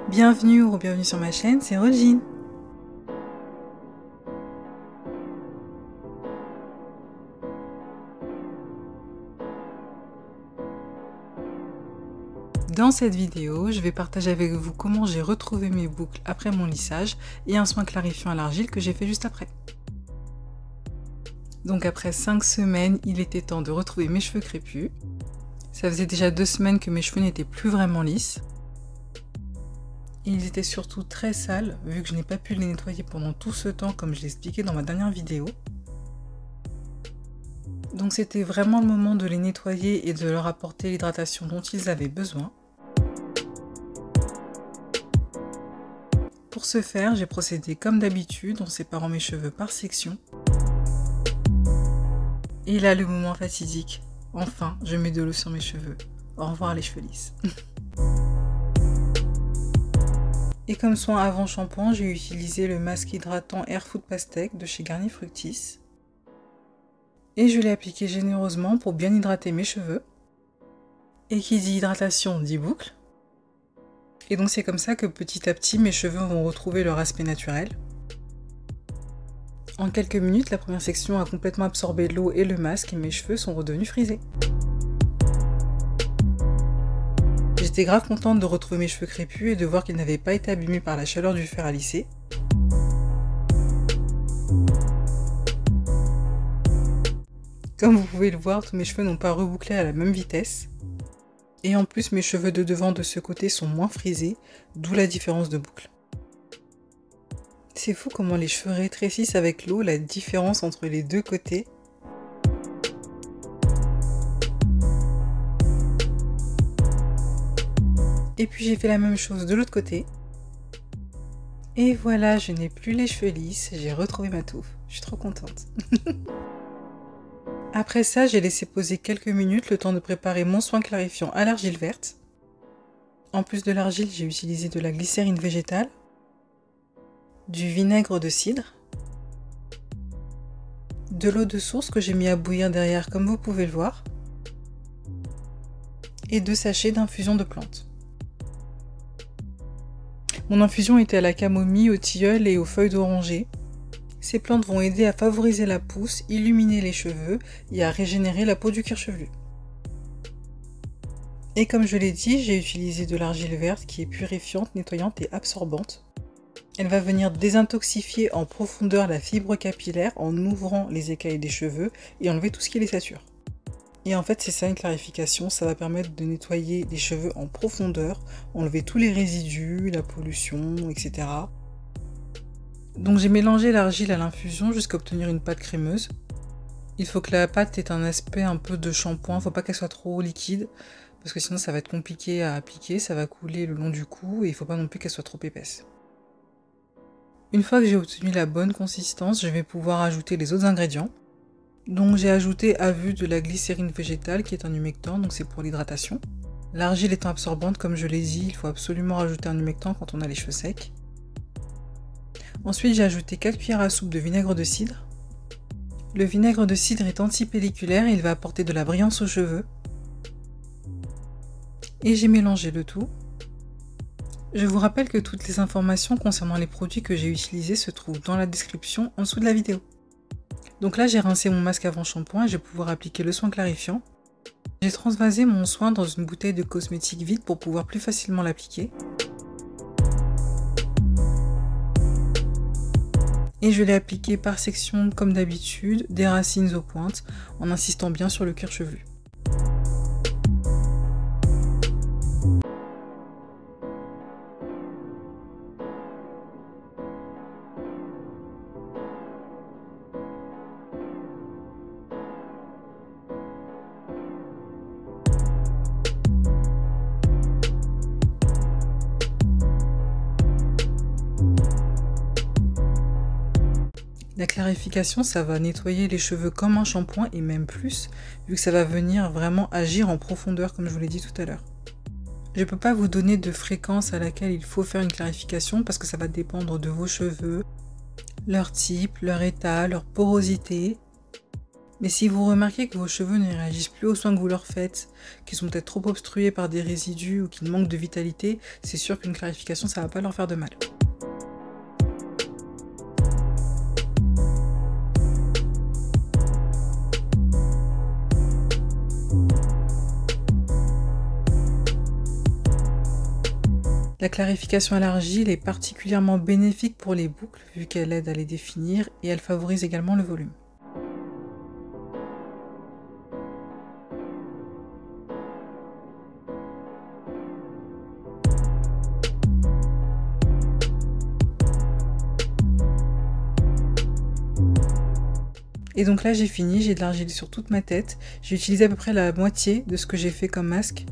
Bienvenue ou bienvenue sur ma chaîne, c'est Regine. Dans cette vidéo, je vais partager avec vous comment j'ai retrouvé mes boucles après mon lissage et un soin clarifiant à l'argile que j'ai fait juste après. Donc après 5 semaines, il était temps de retrouver mes cheveux crépus. Ça faisait déjà 2 semaines que mes cheveux n'étaient plus vraiment lisses. Ils étaient surtout très sales, vu que je n'ai pas pu les nettoyer pendant tout ce temps comme je l'ai expliqué dans ma dernière vidéo. Donc c'était vraiment le moment de les nettoyer et de leur apporter l'hydratation dont ils avaient besoin. Pour ce faire, j'ai procédé comme d'habitude en séparant mes cheveux par section. Et là, le moment fatidique. Enfin, je mets de l'eau sur mes cheveux. Au revoir les cheveux lisses. Et comme soin avant shampoing, j'ai utilisé le masque hydratant Air Food Pastèque de chez Garnier Fructis. Et je l'ai appliqué généreusement pour bien hydrater mes cheveux. Et qui dit hydratation dit boucle. Et donc c'est comme ça que petit à petit mes cheveux vont retrouver leur aspect naturel. En quelques minutes, la première section a complètement absorbé l'eau et le masque et mes cheveux sont redevenus frisés. J'étais grave contente de retrouver mes cheveux crépus et de voir qu'ils n'avaient pas été abîmés par la chaleur du fer à lisser. Comme vous pouvez le voir, tous mes cheveux n'ont pas rebouclé à la même vitesse. Et en plus, mes cheveux de devant de ce côté sont moins frisés, d'où la différence de boucle. C'est fou comment les cheveux rétrécissent avec l'eau, la différence entre les deux côtés. Et puis j'ai fait la même chose de l'autre côté. Et voilà, je n'ai plus les cheveux lisses, j'ai retrouvé ma touffe. Je suis trop contente. Après ça, j'ai laissé poser quelques minutes le temps de préparer mon soin clarifiant à l'argile verte. En plus de l'argile, j'ai utilisé de la glycérine végétale, du vinaigre de cidre, de l'eau de source que j'ai mis à bouillir derrière comme vous pouvez le voir, et 2 sachets d'infusion de plantes. Mon infusion était à la camomille, au tilleul et aux feuilles d'oranger. Ces plantes vont aider à favoriser la pousse, illuminer les cheveux et à régénérer la peau du cuir chevelu. Et comme je l'ai dit, j'ai utilisé de l'argile verte qui est purifiante, nettoyante et absorbante. Elle va venir désintoxifier en profondeur la fibre capillaire en ouvrant les écailles des cheveux et enlever tout ce qui les sature. Et en fait, c'est ça une clarification, ça va permettre de nettoyer les cheveux en profondeur, enlever tous les résidus, la pollution, etc. Donc j'ai mélangé l'argile à l'infusion jusqu'à obtenir une pâte crémeuse. Il faut que la pâte ait un aspect un peu de shampoing, il ne faut pas qu'elle soit trop liquide, parce que sinon ça va être compliqué à appliquer, ça va couler le long du cou et il ne faut pas non plus qu'elle soit trop épaisse. Une fois que j'ai obtenu la bonne consistance, je vais pouvoir ajouter les autres ingrédients. Donc j'ai ajouté à vue de la glycérine végétale qui est un humectant, donc c'est pour l'hydratation. L'argile étant absorbante, comme je l'ai dit, il faut absolument rajouter un humectant quand on a les cheveux secs. Ensuite, j'ai ajouté 4 cuillères à soupe de vinaigre de cidre. Le vinaigre de cidre est antipelliculaire et il va apporter de la brillance aux cheveux. Et j'ai mélangé le tout. Je vous rappelle que toutes les informations concernant les produits que j'ai utilisés se trouvent dans la description en dessous de la vidéo. Donc là, j'ai rincé mon masque avant shampoing et je vais pouvoir appliquer le soin clarifiant. J'ai transvasé mon soin dans une bouteille de cosmétique vide pour pouvoir plus facilement l'appliquer. Et je l'ai appliqué par section comme d'habitude, des racines aux pointes, en insistant bien sur le cuir chevelu. La clarification, ça va nettoyer les cheveux comme un shampoing et même plus, vu que ça va venir vraiment agir en profondeur comme je vous l'ai dit tout à l'heure. Je ne peux pas vous donner de fréquence à laquelle il faut faire une clarification parce que ça va dépendre de vos cheveux, leur type, leur état, leur porosité. Mais si vous remarquez que vos cheveux ne réagissent plus aux soins que vous leur faites, qu'ils sont peut-être trop obstrués par des résidus ou qu'ils manquent de vitalité, c'est sûr qu'une clarification ça va pas leur faire de mal. La clarification à l'argile est particulièrement bénéfique pour les boucles vu qu'elle aide à les définir et elle favorise également le volume. Et donc là j'ai fini, j'ai de l'argile sur toute ma tête. J'ai utilisé à peu près la moitié de ce que j'ai fait comme masque.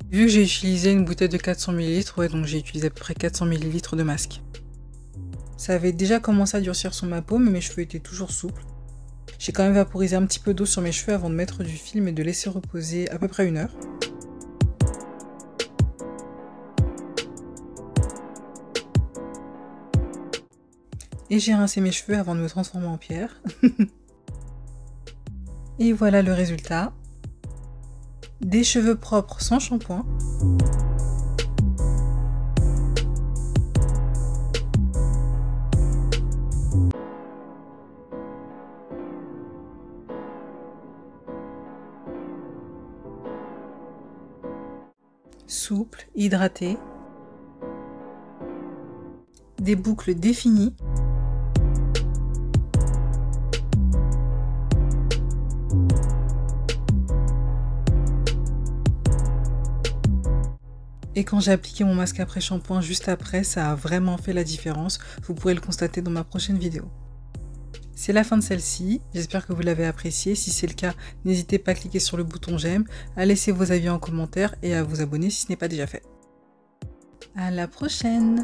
Vu que j'ai utilisé une bouteille de 400 ml, ouais, donc j'ai utilisé à peu près 400 ml de masque. Ça avait déjà commencé à durcir sur ma peau, mais mes cheveux étaient toujours souples. J'ai quand même vaporisé un petit peu d'eau sur mes cheveux avant de mettre du film et de laisser reposer à peu près 1 heure. Et j'ai rincé mes cheveux avant de me transformer en pierre. Et voilà le résultat. Des cheveux propres sans shampoing. Souple, hydraté. Des boucles définies. Et quand j'ai appliqué mon masque après shampoing juste après, ça a vraiment fait la différence. Vous pourrez le constater dans ma prochaine vidéo. C'est la fin de celle-ci, j'espère que vous l'avez appréciée. Si c'est le cas, n'hésitez pas à cliquer sur le bouton j'aime, à laisser vos avis en commentaire et à vous abonner si ce n'est pas déjà fait. À la prochaine!